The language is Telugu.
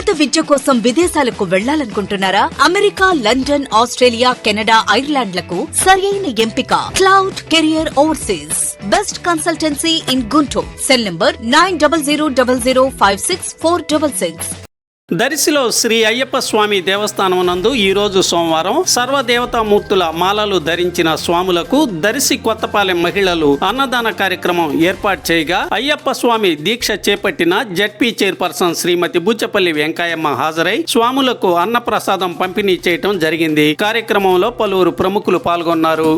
ఉన్నత విద్య కోసం విదేశాలకు వెళ్లాలనుకుంటున్నారా? అమెరికా, లండన్, ఆస్ట్రేలియా, కెనడా, ఐర్లాండ్లకు సరైన ఎంపిక cloud career overseas. Best consultancy in Guntur. Cell number 9000056466. దర్శిలో శ్రీ అయ్యప్ప స్వామి దేవస్థానం నందు ఈరోజు సోమవారం సర్వదేవతామూర్తుల మాలలు ధరించిన స్వాములకు దర్శి కొత్తపాలెం మహిళలు అన్నదాన కార్యక్రమం ఏర్పాటు చేయగా అయ్యప్ప స్వామి దీక్ష చేపట్టిన జడ్పీ చైర్పర్సన్ శ్రీమతి బుచ్చపల్లి వెంకయ్యమ్మ హాజరై స్వాములకు అన్నప్రసాదం పంపిణీ చేయటం జరిగింది. కార్యక్రమంలో పలువురు ప్రముఖులు పాల్గొన్నారు.